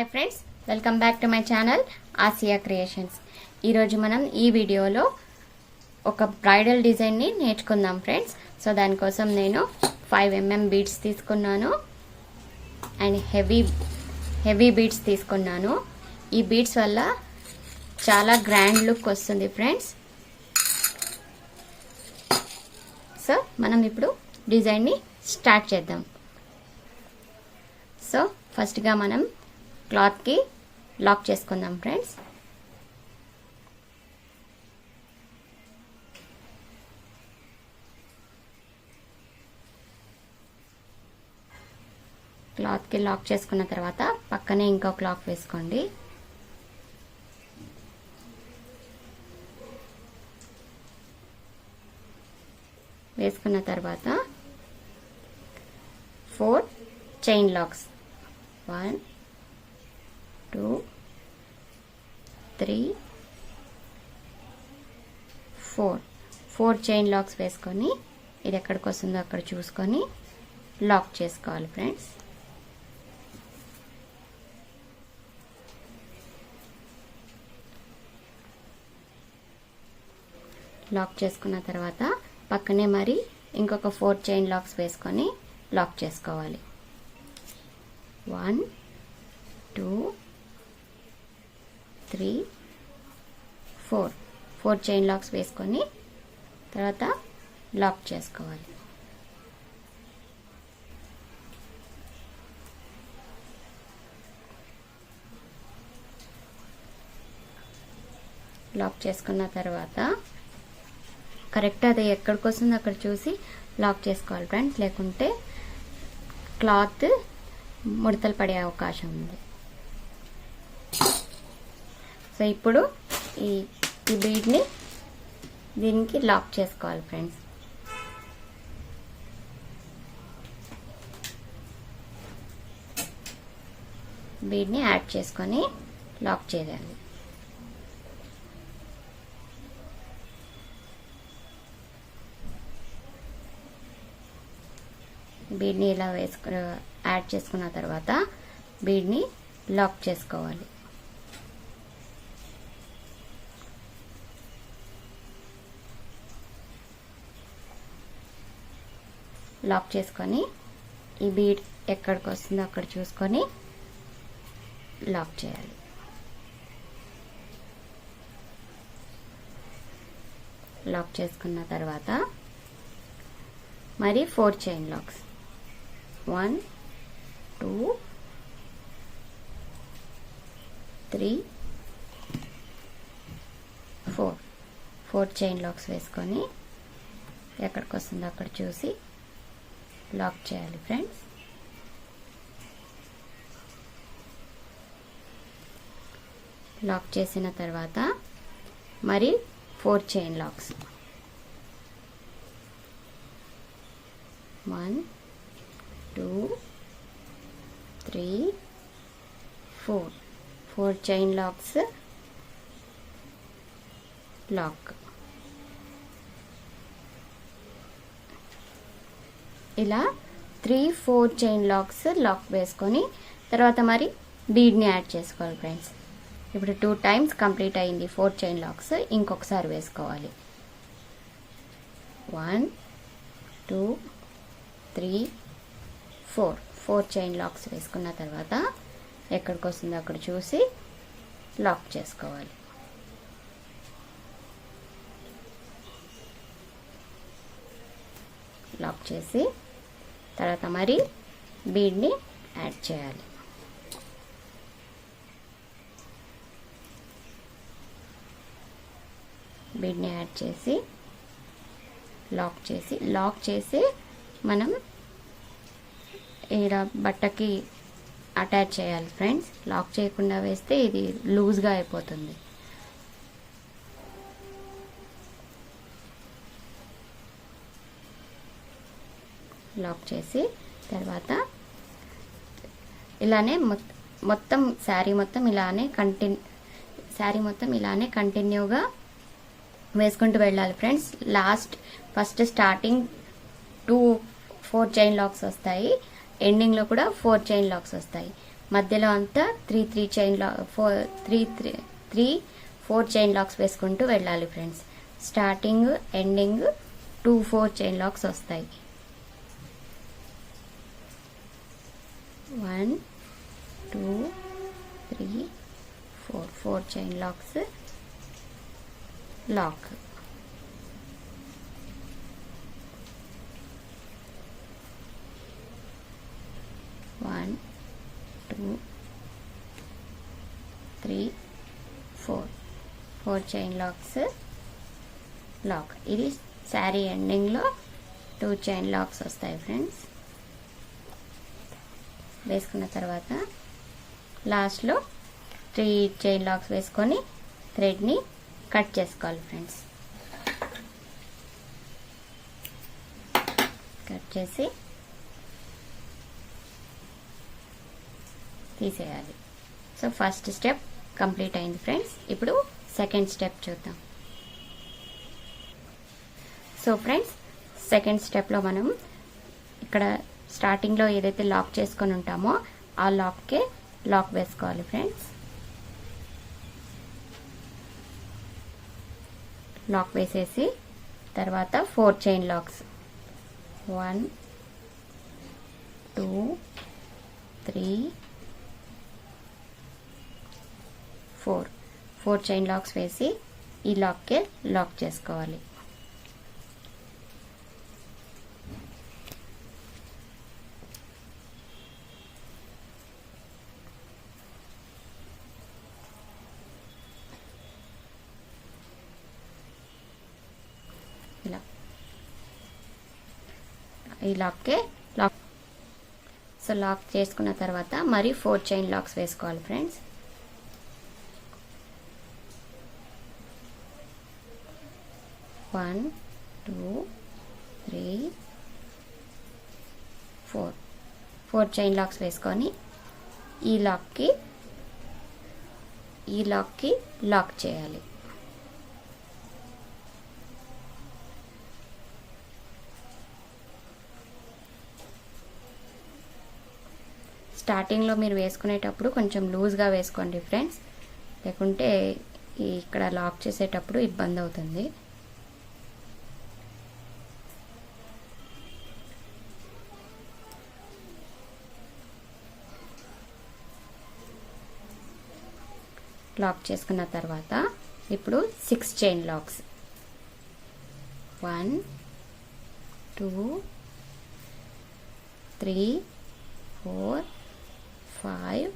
Hi friends, welcome back to my channel Asia creations. ఈరోజు మనం ఈ వీడియోలో ఒక బ్రైడల్ డిజైన్ని నేర్చుకుందాం ఫ్రెండ్స్. సో దానికోసం నేను 5mm బీడ్స్ తీసుకున్నాను అండ్ హెవీ బీడ్స్ తీసుకున్నాను. ఈ బీడ్స్ వల్ల చాలా గ్రాండ్ లుక్ వస్తుంది ఫ్రెండ్స్. సో మనం ఇప్పుడు డిజైన్ని స్టార్ట్ చేద్దాం. సో ఫస్ట్గా మనం క్లాత్కి లాక్ చేసుకుందాం ఫ్రెండ్స్. క్లాత్కి లాక్ చేసుకున్న తర్వాత పక్కనే ఇంకో క్లాత్ వేసుకోండి. వేసుకున్న తర్వాత 4 చైన్ లాక్స్ 1 2 3 4 చైన్ లాక్స్ వేసుకొని ఇది ఎక్కడికి వస్తుందో అక్కడ చూసుకొని లాక్ చేసుకోవాలి ఫ్రెండ్స్. లాక్ చేసుకున్న తర్వాత పక్కనే మరి ఇంకొక 4 చైన్ లాక్స్ వేసుకొని లాక్ చేసుకోవాలి. 1 2 3 4 చైన్ లాక్స్ వేసుకొని తర్వాత లాక్ చేసుకోవాలి. లాక్ చేసుకున్న తర్వాత కరెక్ట్ అది ఎక్కడికి వస్తుందో అక్కడ చూసి లాక్ చేసుకోవాలి ఫ్రెండ్స్, లేకుంటే క్లాత్ ముడతలు పడే అవకాశం ఉంది. సో ఇప్పుడు ఈ బీడ్ని దీనికి లాక్ చేసుకోవాలి ఫ్రెండ్స్. బీడ్ని యాడ్ చేసుకొని లాక్ చేయాలి. బీడ్ని ఇలా యాడ్ చేసుకున్న తర్వాత బీడ్ని లాక్ చేసుకోవాలి. లాక్ చేసుకొని ఈ బీడ్ ఎక్కడికి వస్తుందో అక్కడ చూసుకొని లాక్ చేయాలి. లాక్ చేసుకున్న తర్వాత మరి 4 చైన్ లాక్స్ 1 2 3 4 చైన్ లాక్స్ వేసుకొని ఎక్కడికి వస్తుందో అక్కడ చూసి లాక్ చేయాలి ఫ్రెండ్స్. లాక్ చేసిన తర్వాత మరి 4 chain locks 1 2 3 4 chain locks lock. ఇలా 3-4 చైన్ లాక్స్ లాక్ వేసుకొని తర్వాత మరి బీడ్ని యాడ్ చేసుకోవాలి ఫ్రెండ్స్. ఇప్పుడు 2 టైమ్స్ కంప్లీట్ అయింది 4 చైన్ లాక్స్. ఇంకొకసారి వేసుకోవాలి. 1 2 3 4 చైన్ లాక్స్ వేసుకున్న తర్వాత ఎక్కడికి వస్తుందో అక్కడ చూసి లాక్ చేసుకోవాలి. లాక్ చేసి తర్వాత మరి బీడ్ని యాడ్ చేయాలి. బీడ్ని యాడ్ చేసి లాక్ చేసి మనం ఇలా బట్టకి అటాచ్ చేయాలి ఫ్రెండ్స్. లాక్ చేయకుండా వేస్తే ఇది లూజ్గా అయిపోతుంది. లాక్ చేసి తర్వాత ఇలానే మొత్తం శారీ మొత్తం ఇలానే కంటిన్యూగా వేసుకుంటూ వెళ్ళాలి friends. First starting 2-4 chain locks వస్తాయి, ఎండింగ్లో కూడా 4 చైన్ లాక్స్ వస్తాయి. మధ్యలో అంతా 3 చైన్ లాక్ 4 చైన్ లాక్స్ వేసుకుంటూ వెళ్ళాలి friends. Starting ending 4 chain locks వస్తాయి. 1 2 3 4 chain locks lock. One, 2, 3, 4 chain locks lock. ఇది శారీ ఎండింగ్లో 2 చైన్ లాక్స్ వస్తాయి ఫ్రెండ్స్. వేసుకున్న తర్వాత లాస్ట్లో 3 చైన్ లాక్స్ వేసుకొని థ్రెడ్ని కట్ చేసుకోవాలి ఫ్రెండ్స్. కట్ చేసి తీసేయాలి. సో ఫస్ట్ స్టెప్ కంప్లీట్ అయింది ఫ్రెండ్స్. ఇప్పుడు సెకండ్ స్టెప్ చూద్దాం. సో ఫ్రెండ్స్, సెకండ్ స్టెప్లో మనం ఇక్కడ స్టార్టింగ్లో ఏదైతే లాక్ చేసుకొని ఉంటామో ఆ లాక్కే లాక్ వేసుకోవాలి ఫ్రెండ్స్. లాక్ వేసేసి తర్వాత 4 చైన్ లాక్స్ 1 2 3 4 చైన్ లాక్స్ వేసి ఈ లాక్కే లాక్ చేసుకోవాలి. ఇలా ఈ లాక్కే లాక్. సో లాక్ చేసుకున్న తర్వాత మరి 4 చైన్ లాక్స్ వేసుకోవాలి ఫ్రెండ్స్. One, 2, 3, 4 చైన్ లాక్స్ వేసుకొని ఈ లాక్కి లాక్ చేయాలి. స్టార్టింగ్లో మీరు వేసుకునేటప్పుడు కొంచెం లూజ్గా వేసుకోండి ఫ్రెండ్స్, లేకుంటే ఇక్కడ లాక్ చేసేటప్పుడు ఇబ్బంది అవుతుంది. లాక్ చేసుకున్న తర్వాత ఇప్పుడు 6 చైన్ లాక్స్ 1 2 3 4 5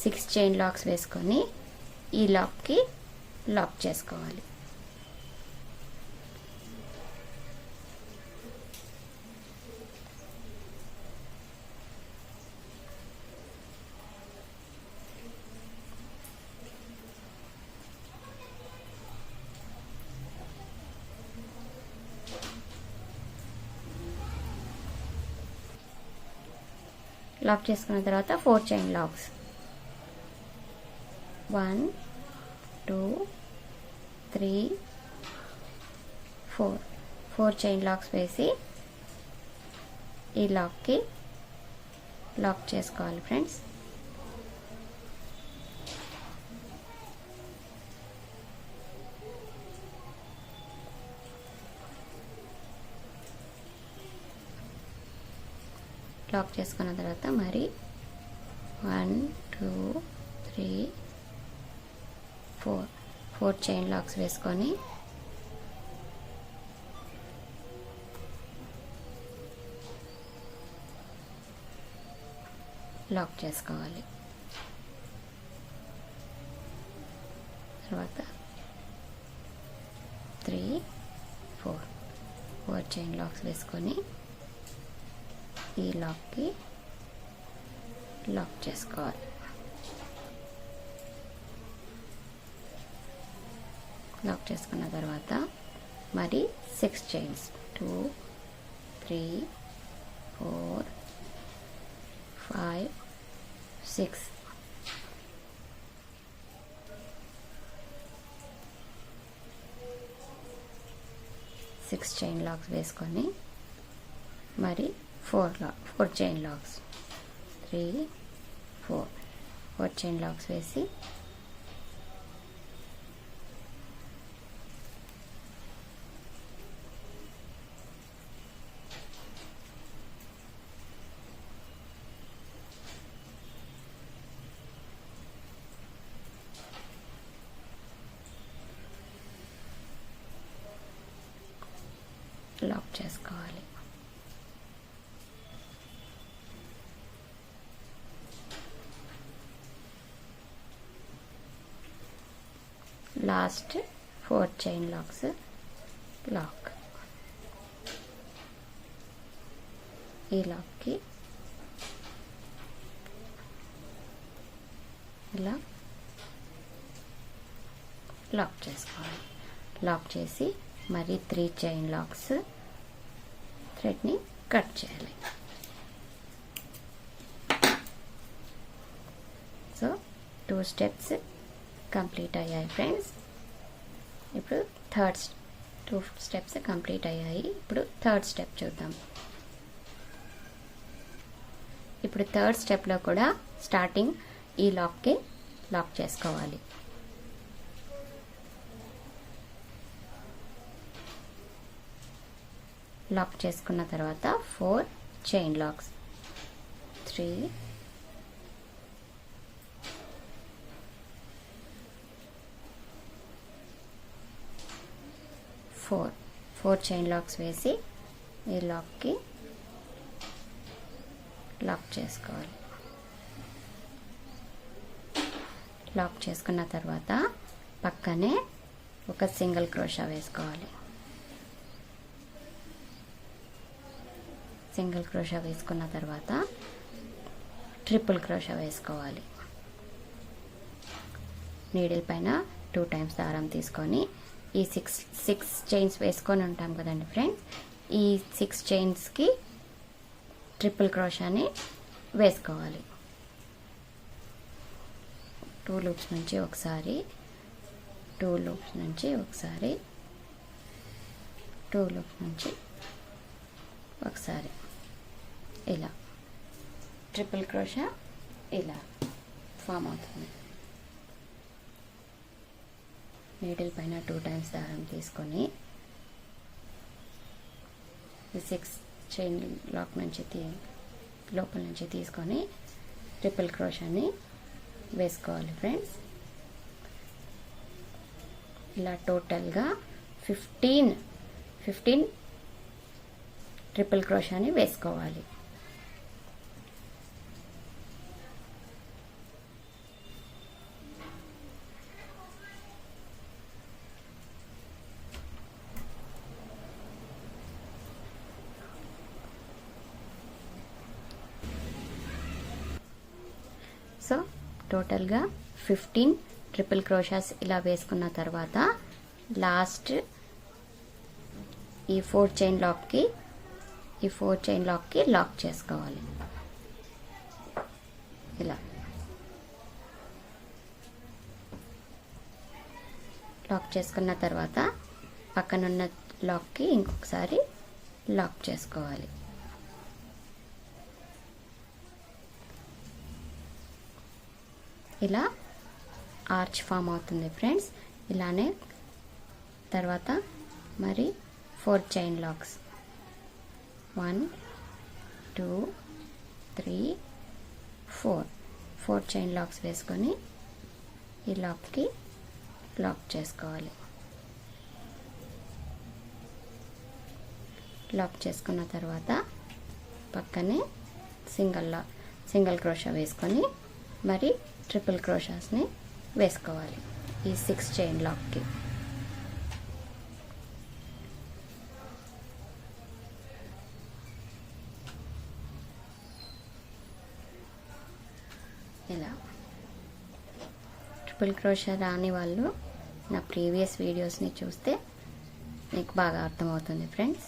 6 చైన్ లాక్స్ వేసుకొని ఈ లాక్కి లాక్ చేసుకోవాలి. లాక్ చేసుకున్న తర్వాత 4 చైన్ లాక్స్ 1 2 3 4 చైన్ లాక్స్ వేసి ఈ లాక్కి లాక్ చేసుకోవాలి ఫ్రెండ్స్. లాక్ చేసుకున్న తర్వాత మరి 1 2 3 4 చైన్ లాక్స్ వేసుకొని లాక్ చేసుకోవాలి. తర్వాత 3 4 చైన్ లాక్స్ వేసుకొని ఈ లాక్కి లాక్ చేసుకోవాలి. లాక్ చేసుకున్న తర్వాత మరి 6 చైన్స్ 2 3 4 5 6 చైన్ లాక్స్ వేసుకొని మరి 4 చైన్ లాక్స్ 3 4 చైన్ లాక్స్ వేసి లాక్ చేసుకోవాలి. Last 4 chain locks lock. ఈ లాక్కి ఇలా లాక్ చేసుకోవాలి. లాక్ చేసి మరి 3 చైన్ లాక్స్ థ్రెడ్ని కట్ చేయాలి. సో 2 స్టెప్స్ కంప్లీట్ అయ్యాయి ఫ్రెండ్స్. ఇప్పుడు 2 స్టెప్స్ కంప్లీట్ అయ్యాయి. ఇప్పుడు 3rd స్టెప్ చూద్దాం. ఇప్పుడు 3rd స్టెప్లో కూడా స్టార్టింగ్ ఈ లాక్కి లాక్ చేసుకోవాలి. లాక్ చేసుకున్న తర్వాత 4 చైన్ లాక్స్ 3 4 చైన్ లాక్స్ వేసి ఈ లాక్కి లాక్ చేసుకోవాలి. లాక్ చేసుకున్న తర్వాత పక్కనే ఒక సింగిల్ క్రోషా వేసుకోవాలి. సింగిల్ క్రోషా వేసుకున్న తర్వాత ట్రిపుల్ క్రోషా వేసుకోవాలి. నీడిల్ పైన 2 టైమ్స్ దారం తీసుకొని ఈ 6 చైన్స్ వేసుకొని ఉంటాం కదండి ఫ్రెండ్స్. ఈ 6 చైన్స్కి ట్రిపుల్ క్రోషాని వేసుకోవాలి. 2 లూప్స్ నుంచి ఒకసారి, 2 లూప్స్ నుంచి ఒకసారి, 2 లూప్స్ నుంచి ఒకసారి, ఇలా ట్రిపుల్ క్రోషా ఇలా ఫామ్ అవుతుంది. నీడిల్ పైన 2 టైమ్స్ దారం తీసుకొని ఈ 6 చైన్ లాక్ నుంచి లోపల నుంచి తీసుకొని ట్రిపుల్ క్రోషాని వేసుకోవాలి ఫ్రెండ్స్. ఇలా టోటల్గా 15 ట్రిపుల్ క్రోషాని వేసుకోవాలి. సో టోటల్గా 15 ట్రిపుల్ క్రోషాస్ ఇలా వేసుకున్న తర్వాత లాస్ట్ ఈ 4 చైన్ లాక్కి లాక్ చేసుకోవాలి. ఇలా లాక్ చేసుకున్న తర్వాత పక్కనున్న లాక్కి ఇంకొకసారి లాక్ చేసుకోవాలి. ఇలా ఆర్చ్ ఫామ్ అవుతుంది ఫ్రెండ్స్. ఇలానే తర్వాత మరి 4 చైన్ లాక్స్ 1 2 3 4 చైన్ లాక్స్ వేసుకొని ఈ లాక్కి లాక్ చేసుకోవాలి. లాక్ చేసుకున్న తర్వాత పక్కనే సింగిల్ క్రోషా వేసుకొని మరి ట్రిపుల్ క్రోషాస్ని వేసుకోవాలి ఈ 6 చైన్ లాక్కి. ఇలా ట్రిపుల్ క్రోషా రాని వాళ్ళు నా ప్రీవియస్ వీడియోస్ని చూస్తే మీకు బాగా అర్థమవుతుంది ఫ్రెండ్స్.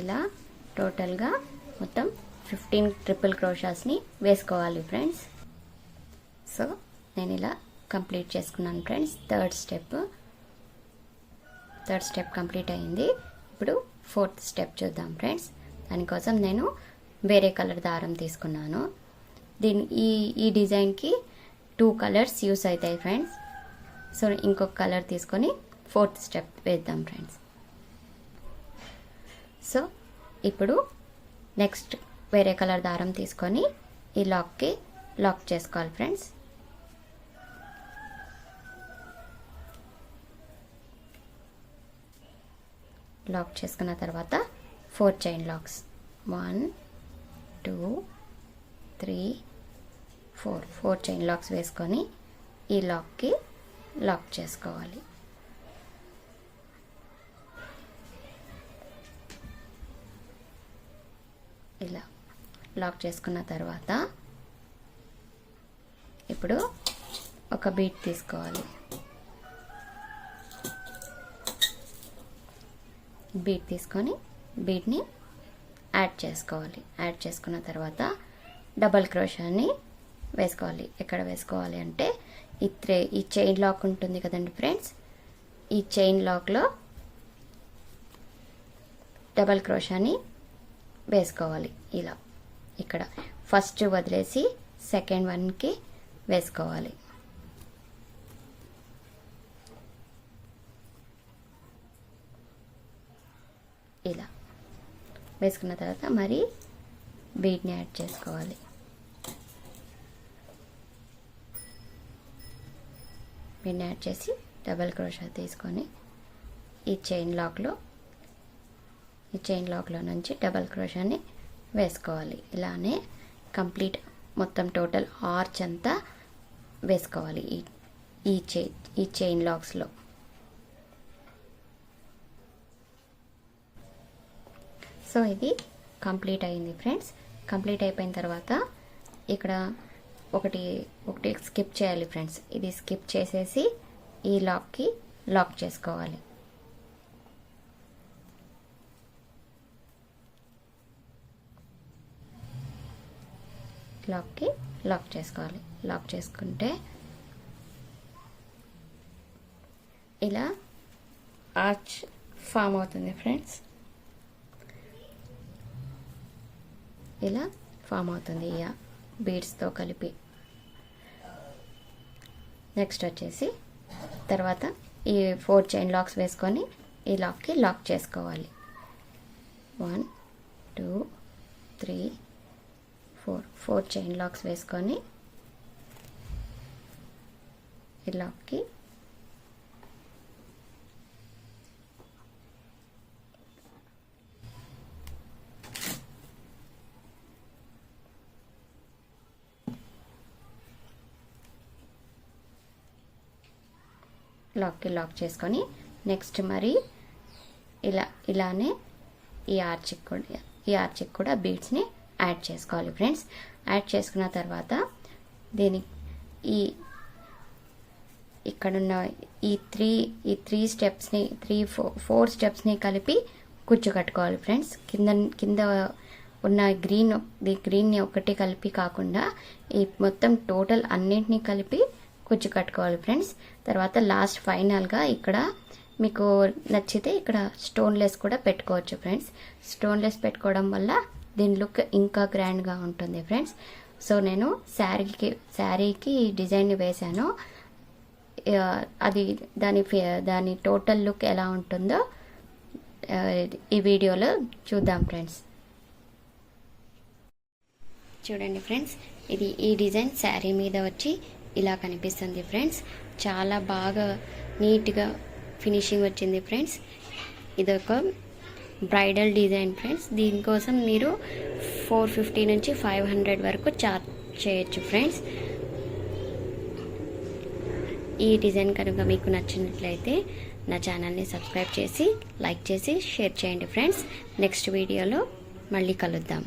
ఇలా టోటల్గా మొత్తం 15 ట్రిపుల్ క్రోషాస్ని వేసుకోవాలి ఫ్రెండ్స్. సో నేను ఇలా కంప్లీట్ చేసుకున్నాను ఫ్రెండ్స్. థర్డ్ స్టెప్ కంప్లీట్ అయింది. ఇప్పుడు ఫోర్త్ స్టెప్ చూద్దాం ఫ్రెండ్స్. దానికోసం నేను వేరే కలర్ దారం తీసుకున్నాను. ఈ డిజైన్కి 2 కలర్స్ యూస్ అవుతాయి ఫ్రెండ్స్. సో ఇంకొక కలర్ తీసుకొని ఫోర్త్ స్టెప్ వేద్దాం ఫ్రెండ్స్. సో ఇప్పుడు నెక్స్ట్ వేరే కలర్ దారం తీసుకొని ఈ లాక్కి లాక్ చేసుకోవాలి ఫ్రెండ్స్. లాక్ చేసుకున్న తర్వాత 4 చైన్ లాక్స్ 1 2 3 4 చైన్ లాక్స్ వేసుకొని ఈ లాక్కి లాక్ చేసుకోవాలి. ఇలా లాక్ చేసుకున్న తర్వాత ఇప్పుడు ఒక బీట్ తీసుకోవాలి. బీట్ తీసుకొని బీట్ని యాడ్ చేసుకోవాలి. యాడ్ చేసుకున్న తర్వాత డబల్ క్రోషాని వేసుకోవాలి. ఎక్కడ వేసుకోవాలి అంటే ఈ చైన్ లాక్ ఉంటుంది కదండి ఫ్రెండ్స్, ఈ చైన్ లాక్లో డబల్ క్రోషాని వేసుకోవాలి. ఇలా ఇక్కడ ఫస్ట్ వదిలేసి సెకండ్ వన్కి వేసుకోవాలి. ఇలా వేసుకున్న తర్వాత మరి బీడ్ని యాడ్ చేసుకోవాలి. బీడ్ని యాడ్ చేసి డబల్ క్రోషా తీసుకొని ఈ చైన్ లాక్లో నుంచి డబల్ క్రోషాని వేసుకోవాలి. ఇలానే కంప్లీట్ మొత్తం టోటల్ ఆర్చ్ అంతా వేసుకోవాలి ఈ చైన్ లాక్స్లో. సో ఇది కంప్లీట్ అయింది ఫ్రెండ్స్. కంప్లీట్ అయిపోయిన తర్వాత ఇక్కడ ఒకటి స్కిప్ చేయాలి ఫ్రెండ్స్. ఇది స్కిప్ చేసేసి ఈ లాక్కి లాక్ చేసుకోవాలి. లాక్కి లాక్ చేసుకోవాలి. లాక్ చేసుకుంటే ఇలా ఆర్చ్ ఫామ్ అవుతుంది ఫ్రెండ్స్. ఇలా ఫామ్ అవుతుంది ఈ బీడ్స్తో కలిపి. నెక్స్ట్ వచ్చేసి తర్వాత ఈ 4 చైన్ లాక్స్ వేసుకొని ఈ లాక్కి లాక్ చేసుకోవాలి. 1 2 3 4 చైన్ లాక్స్ వేసుకొని ఈ లాక్కి లాక్ చేసుకొని నెక్స్ట్ మరి ఇలానే ఈ ఆర్చికి కూడా బీడ్స్ని యాడ్ చేసుకోవాలి ఫ్రెండ్స్. యాడ్ చేసుకున్న తర్వాత ఇక్కడున్న ఈ త్రీ స్టెప్స్ని 4 స్టెప్స్ని కలిపి కుచ్చు కట్టుకోవాలి ఫ్రెండ్స్. కింద ఉన్న గ్రీన్ని ఒకటి కలిపి కాకుండా ఈ మొత్తం టోటల్ అన్నింటినీ కలిపి కుచ్చు కట్టుకోవాలి ఫ్రెండ్స్. తర్వాత లాస్ట్ ఫైనల్గా ఇక్కడ మీకు నచ్చితే ఇక్కడ స్టోన్లెస్ కూడా పెట్టుకోవచ్చు ఫ్రెండ్స్. స్టోన్లెస్ పెట్టుకోవడం వల్ల దీని లుక్ ఇంకా గ్రాండ్గా ఉంటుంది ఫ్రెండ్స్. సో నేను శారీకి డిజైన్ వేశాను. అది దాని టోటల్ లుక్ ఎలా ఉంటుందో ఈ వీడియోలో చూద్దాం ఫ్రెండ్స్. చూడండి ఫ్రెండ్స్, ఈ డిజైన్ శారీ మీద వచ్చి ఇలా కనిపిస్తుంది ఫ్రెండ్స్. చాలా బాగా నీట్గా ఫినిషింగ్ వచ్చింది ఫ్రెండ్స్. ఇదొక బ్రైడల్ డిజైన్ ఫ్రెండ్స్. దీనికోసం మీరు 450 నుంచి 500 వరకు చార్జ్ చేయొచ్చు ఫ్రెండ్స్. ఈ డిజైన్ కనుక మీకు నచ్చినట్లయితే నా ఛానల్ని సబ్స్క్రైబ్ చేసి లైక్ చేసి షేర్ చేయండి ఫ్రెండ్స్. నెక్స్ట్ వీడియోలో మళ్ళీ కలుద్దాం.